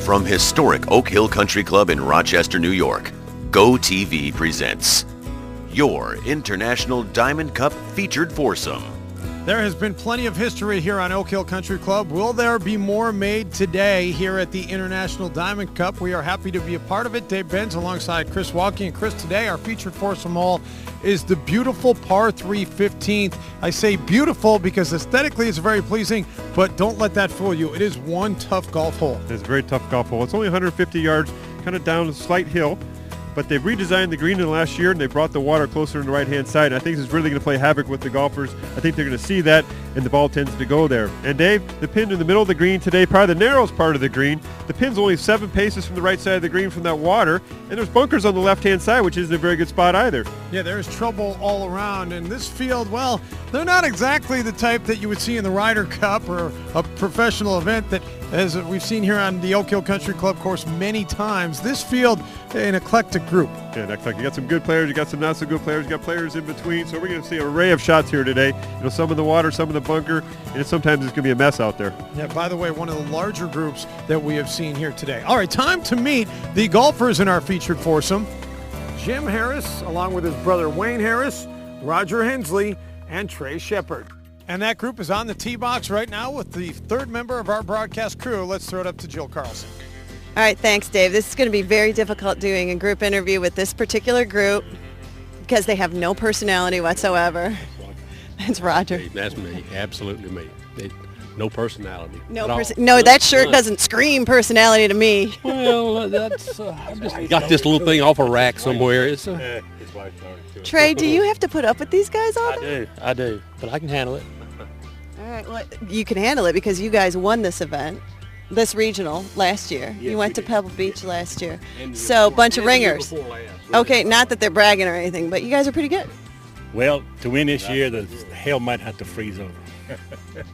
From historic Oak Hill Country Club in Rochester, New York, Go TV presents your International Diamond Cup featured foursome. There has been plenty of history here on Oak Hill Country Club. Will there be more made today here at the International Diamond Cup? We are happy to be a part of it. Dave Benz alongside Chris Walkie. And Chris, today our featured foursome hole is the beautiful par 3 15th. I say beautiful because aesthetically it's very pleasing, but don't let that fool you. It is one tough golf hole. It's a very tough golf hole. It's only 150 yards, kind of down a slight hill. But they've redesigned the green in the last year, and they brought the water closer to the right-hand side. And I think this is really going to play havoc with the golfers. I think they're going to see that, and the ball tends to go there. And Dave, the pin in the middle of the green today, probably the narrowest part of the green. The pin's only 7 paces from the right side of the green from that water, and there's bunkers on the left-hand side, which isn't a very good spot either. Yeah, there's trouble all around. And this field, well, they're not exactly the type that you would see in the Ryder Cup or a professional event that, as we've seen here on the Oak Hill Country Club course many times. This field, an eclectic group. Yeah, you got some good players, you got some not so good players, you got players in between. So we're going to see an array of shots here today. You know, some in the water, some in the bunker, and sometimes it's going to be a mess out there. Yeah, by the way, one of the larger groups that we have seen here today. All right, time to meet the golfers in our featured foursome. Jim Harris, along with his brother Wayne Harris, Roger Hensley, and Trey Shepard. And that group is on the tee box right now with the third member of our broadcast crew. Let's throw it up to Jill Carlson. All right, thanks, Dave. This is going to be very difficult doing a group interview with this particular group because they have no personality whatsoever. That's Roger. That's me, absolutely me. No personality. No, that shirt doesn't scream personality to me. Well, that's I just got this little thing off a rack somewhere. It's Trey, do you have to put up with these guys all day? I do, but I can handle it. All right, well, you can handle it because you guys won this event, this regional last year. Yes, you went to Pebble Beach last year. So, bunch of ringers. Okay, not that they're bragging or anything, but you guys are pretty good. Well, to win this year, the hell might have to freeze over.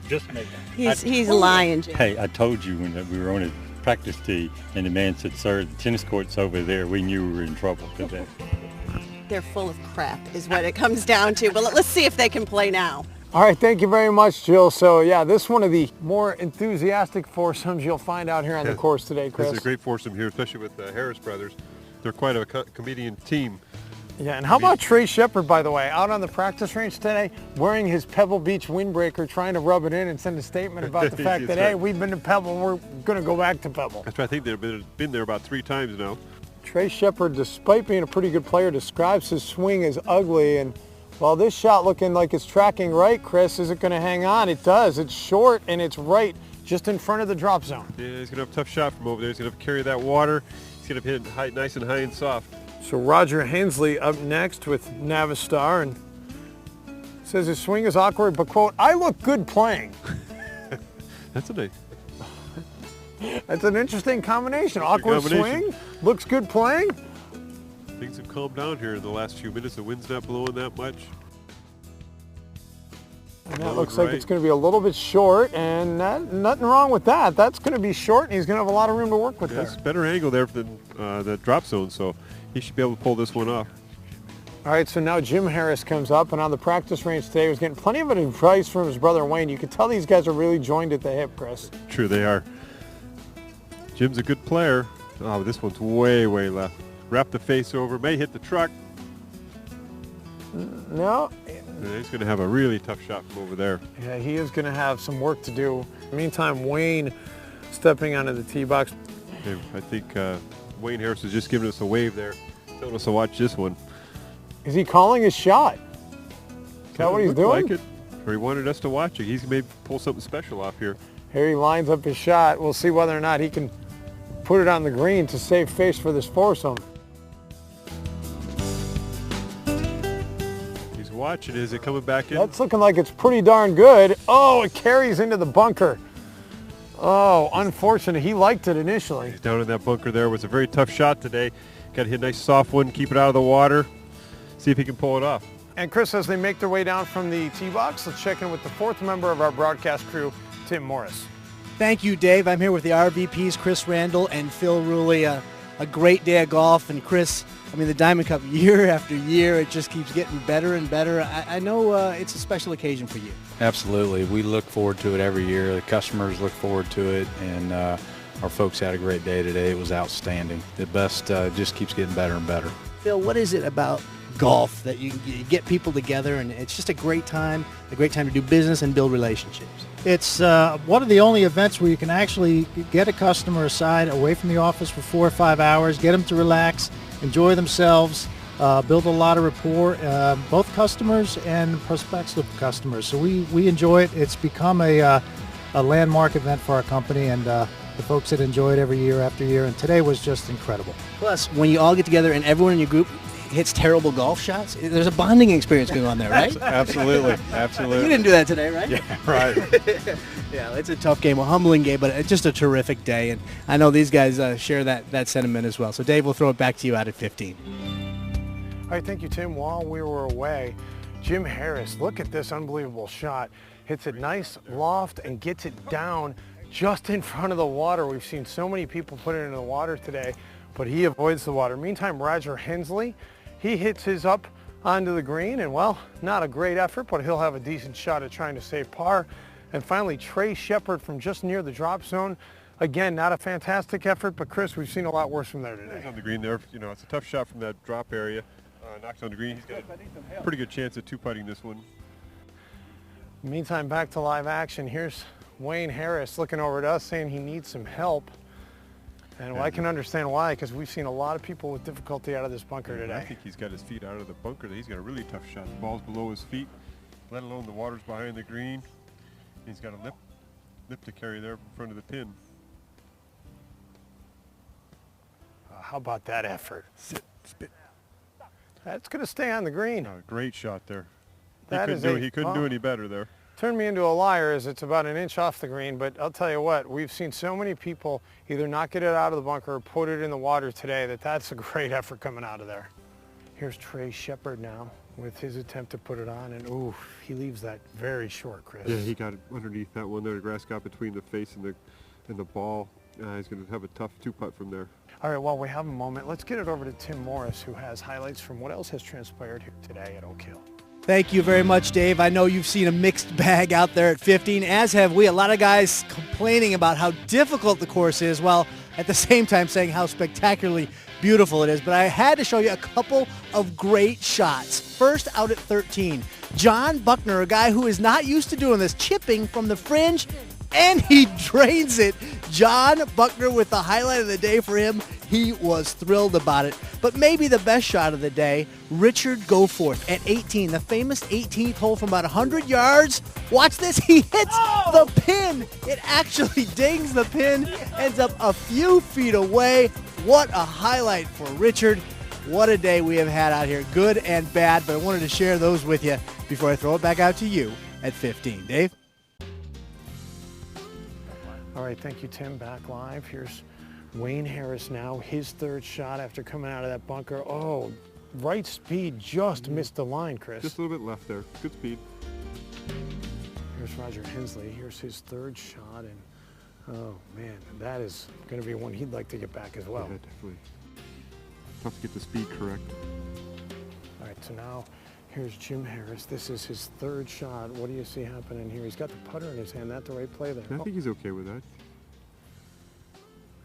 Just maybe. He's lying, Jim. Hey, I told you when we were on a practice tee, and the man said, "Sir, the tennis court's over there." We knew we were in trouble today. They're full of crap is what it comes down to. But let's see if they can play now. All right, thank you very much, Jill. So, yeah, this is one of the more enthusiastic foursomes you'll find out here on the course today, Chris. It's a great foursome here, especially with the Harris brothers. They're quite a comedian team. Yeah, and how about Trey Shepard, by the way, out on the practice range today, wearing his Pebble Beach windbreaker, trying to rub it in and send a statement about the fact that, hey, we've been to Pebble and we're going to go back to Pebble. That's right. I think they've been there about 3 times now. Trey Shepard, despite being a pretty good player, describes his swing as ugly. And, well, this shot looking like it's tracking right, Chris. Is it going to hang on? It does. It's short and it's right just in front of the drop zone. Yeah, he's going to have a tough shot from over there. He's going to have to carry that water. He's going to hit it nice and high and soft. So Roger Hensley up next with Navistar and says his swing is awkward, but, quote, I look good playing. That's a nice. That's an interesting combination. Awkward swing, looks good playing. Things have calmed down here in the last few minutes. The wind's not blowing that much. And that looks like it's going to be a little bit short, and nothing wrong with that. That's going to be short, and he's going to have a lot of room to work with there. It's a better angle there than the drop zone, so he should be able to pull this one off. All right, so now Jim Harris comes up, and on the practice range today, he was getting plenty of advice from his brother Wayne. You can tell these guys are really joined at the hip, Chris. True, they are. Jim's a good player. Oh, this one's way, way left. Wrap the face over, may hit the truck. No. And he's going to have a really tough shot from over there. Yeah, he is going to have some work to do. In the meantime, Wayne stepping onto the tee box. Okay, I think Wayne Harris is just giving us a wave there, telling us to watch this one. Is he calling his shot? Is that what he's doing? Like it, or he wanted us to watch it. He's going to pull something special off here. Here he lines up his shot. We'll see whether or not he can put it on the green to save face for this foursome. He's watching. Is it coming back in? That's looking like it's pretty darn good. Oh, it carries into the bunker. Oh, unfortunate. He liked it initially. He's down in that bunker there. It was a very tough shot today. Got to hit a nice soft one, keep it out of the water. See if he can pull it off. And Chris, as they make their way down from the tee box, let's check in with the fourth member of our broadcast crew, Tim Morris. Thank you, Dave. I'm here with the RVPs, Chris Randall and Phil Ruley. A great day of golf. And Chris, I mean, the Diamond Cup year after year, it just keeps getting better and better. I know it's a special occasion for you. Absolutely. We look forward to it every year. The customers look forward to it. And our folks had a great day today. It was outstanding. The best just keeps getting better and better. Phil, what is it about golf that you get people together and it's just a great time to do business and build relationships? It's one of the only events where you can actually get a customer aside away from the office for 4 or 5 hours, get them to relax, enjoy themselves, build a lot of rapport, both customers and prospective customers. So we enjoy it. It's become a landmark event for our company, and the folks that enjoy it every year after year, and today was just incredible. Plus, when you all get together and everyone in your group hits terrible golf shots, there's a bonding experience going on there, right? Absolutely, absolutely. You didn't do that today, right? Yeah, right. Yeah, it's a tough game, a humbling game, but it's just a terrific day, and I know these guys share that sentiment as well. So Dave, we'll throw it back to you out at 15. All right, thank you, Tim. While we were away, Jim Harris, look at this unbelievable shot. Hits it nice loft and gets it down just in front of the water. We've seen so many people put it into the water today, but he avoids the water. Meantime, Roger Hensley, he hits his up onto the green, and well, not a great effort, but he'll have a decent shot at trying to save par. And finally, Trey Shepard from just near the drop zone. Again, not a fantastic effort, but Chris, we've seen a lot worse from there today. He's on the green there. You know, it's a tough shot from that drop area. Knocks on the green. He's got a pretty good chance at two-putting this one. Meantime, back to live action. Here's Wayne Harris looking over at us saying he needs some help. And well, I can understand why, because we've seen a lot of people with difficulty out of this bunker today. I think he's got his feet out of the bunker. He's got a really tough shot. The ball's below his feet, let alone the water's behind the green. He's got a lip to carry there in front of the pin. How about that effort? Sit, spit. That's going to stay on the green. Great shot there. He couldn't do any better there. Turned me into a liar as it's about an inch off the green, but I'll tell you what, we've seen so many people either not get it out of the bunker or put it in the water today that's a great effort coming out of there. Here's Trey Shepard now with his attempt to put it on, and ooh, he leaves that very short, Chris. Yeah, he got it underneath that one there. The grass got between the face and the ball. He's going to have a tough two-putt from there. All right, while we have a moment, let's get it over to Tim Morris, who has highlights from what else has transpired here today at Oak Hill. Thank you very much, Dave. I know you've seen a mixed bag out there at 15, as have we. A lot of guys complaining about how difficult the course is, while at the same time saying how spectacularly beautiful it is. But I had to show you a couple of great shots. First, out at 13, John Buckner, a guy who is not used to doing this, chipping from the fringe, and he drains it. John Buckner with the highlight of the day for him. He was thrilled about it. But maybe the best shot of the day, Richard Goforth at 18, the famous 18th hole from about 100 yards. Watch this. He hits the pin. It actually dings the pin, ends up a few feet away. What a highlight for Richard. What a day we have had out here, good and bad, but I wanted to share those with you before I throw it back out to you at 15. Dave? All right, thank you, Tim. Back live. Here's Wayne Harris now, his third shot after coming out of that bunker. Oh, right speed, just missed the line, Chris. Just a little bit left there. Good speed. Here's Roger Hensley. Here's his third shot, and oh man, that is going to be one he'd like to get back as well. Yeah, definitely. Tough to get the speed correct. All right, so now here's Jim Harris. This is his third shot. What do you see happening here? He's got the putter in his hand. That's the right play there. I think he's okay with that.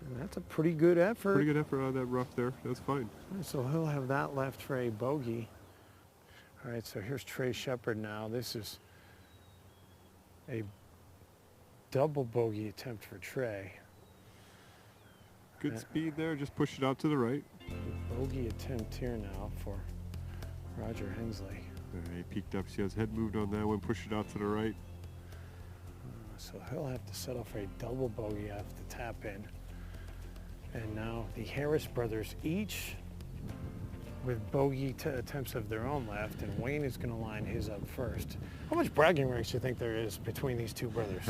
And that's a pretty good effort. Pretty good effort out of that rough there. That's fine. Right, so he'll have that left for a bogey. All right, so here's Trey Shepard now. This is a double bogey attempt for Trey. Good speed there. Just push it out to the right. Bogey attempt here now for Roger Hensley. He peeked up. See how his head moved on that one. Push it out to the right. So he'll have to settle for a double bogey off the tap in. And now the Harris brothers each with bogey attempts of their own left, and Wayne is going to line his up first. How much bragging rights do you think there is between these two brothers?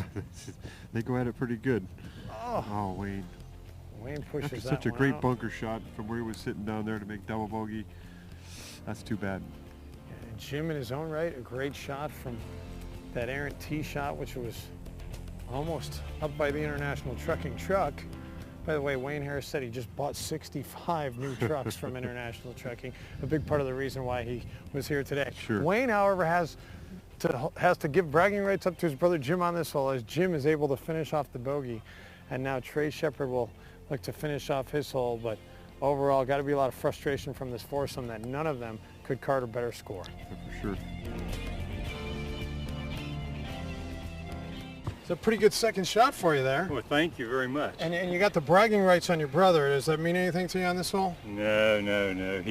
They go at it pretty good. Oh, Wayne. Wayne pushes After that such a one great out. bunker shot from where he was sitting down there to make double bogey. That's too bad. And Jim in his own right, a great shot from that errant tee shot, which was almost up by the International Trucking truck. By the way, Wayne Harris said he just bought 65 new trucks from International Trucking. A big part of the reason why he was here today. Sure. Wayne, however, has to give bragging rights up to his brother Jim on this hole, as Jim is able to finish off the bogey. And now Trey Shepard will look to finish off his hole, but overall, got to be a lot of frustration from this foursome that none of them could card a better score. For sure. It's a pretty good second shot for you there. Well, thank you very much. And you got the bragging rights on your brother. Does that mean anything to you on this hole? No.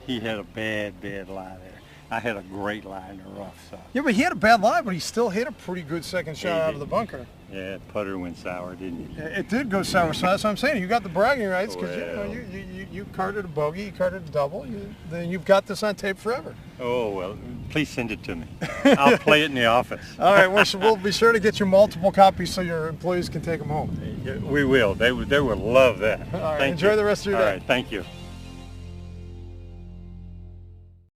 He had a bad lie there. I had a great lie in the rough, so. Yeah, but he had a bad lie, but he still hit a pretty good second shot out of the bunker. Yeah, putter went sour, didn't it? It did go sour, so that's what I'm saying. You got the bragging rights because Well. you carded a bogey, you carded a double. Then you've got this on tape forever. Oh, well, please send it to me. I'll play it in the office. All right, we'll be sure to get you multiple copies so your employees can take them home. We will. They will love that. All right, Thank enjoy you. the rest of your All day. right, thank you.